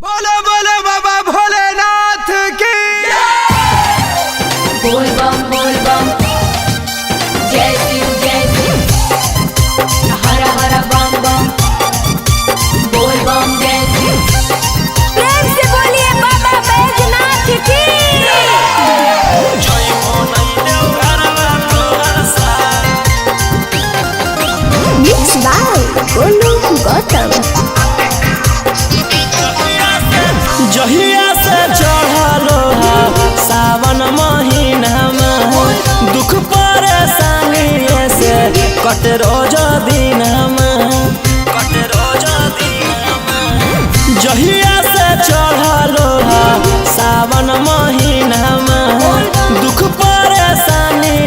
बोलो बोलो बाबा भोलेनाथ की। बोल बम जय शिव हर हर बम बम बोल बम जय शिव। प्रेम से बोलिए बाबा बैजनाथ की। Mixed by Golu Gautam। जहिया से चढ़लो सावन महीना में दुख परेशानी से कट रोज दिन जहिया से चढ़लो सावन महीना में दुख परेशानी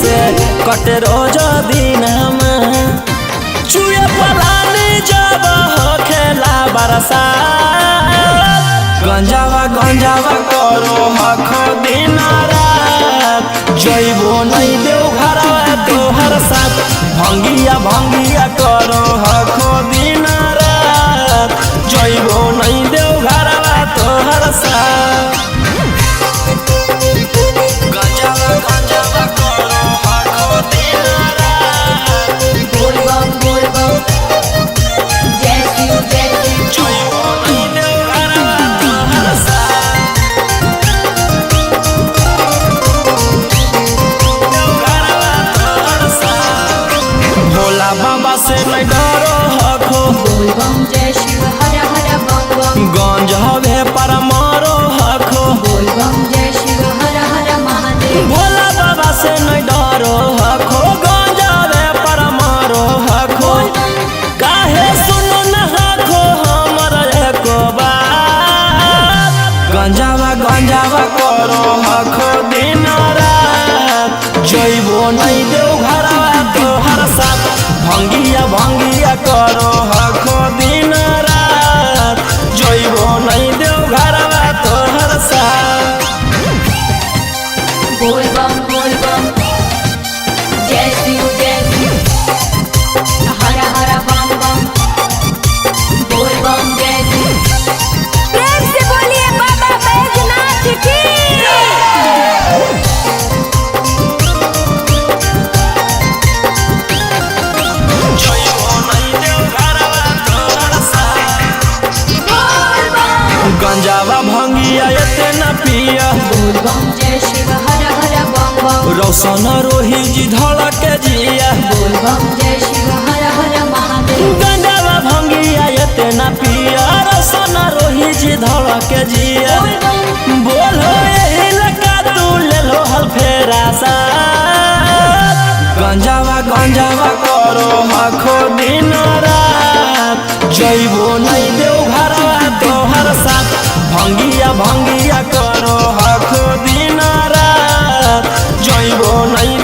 से कट रोज दिन चुए पलानी जब हो खेला बरसात गंजावा करो हखो दिन रात जइबो नहीं देव घरवा तोहर साथ भंगिया करो हखो दिन रात जइबो नहीं देव घरवा तोहर साथ गंजावा करो हखो दिन रात बोल बम जय शिव जइबो नहीं देव घरवा तोहर साथ भोला बाबा से नहीं डरो हखो बोल बम जय शिव हर हर बम बम गंज हवे पर मारो हखो बोल बम जय शिव हर हर महादेव। भोला बाबा से नहीं डरो हखो गंज हवे पर मारो हखो काहे सुनो न हखो हमर एको बात गंजावा करो हखो दिन रात जइबो नहीं देव घरवा तोहर साथ भंगिया करो हखो दिन रात जइबो नहीं देव घरवा तोहर साथ बोल बम जय शिव हर हर बम बम बोल बम जय शिव। प्रेम से बोलिए बाबा बैजनाथ की। जइबो नहीं देव घरवा तोहर साथ बोल बम गंजावा भंगिया एते न पिया बोल बम जय शिव हर हर बम बम रौशन रोही जी धड़क जिया बोल बम जय शिव हर हर महादेव। गंजावा भंगिया एते न पिया रौशन रोही जी धड़क जिया बोल बम बोलो यही लगा तू ले लो हल फेरा साथ गंजावा करो हखो दिन रात जइबो नहीं देव घरवा तोहर साथ भंगिया करो हखो दिन रात जइबो नहीं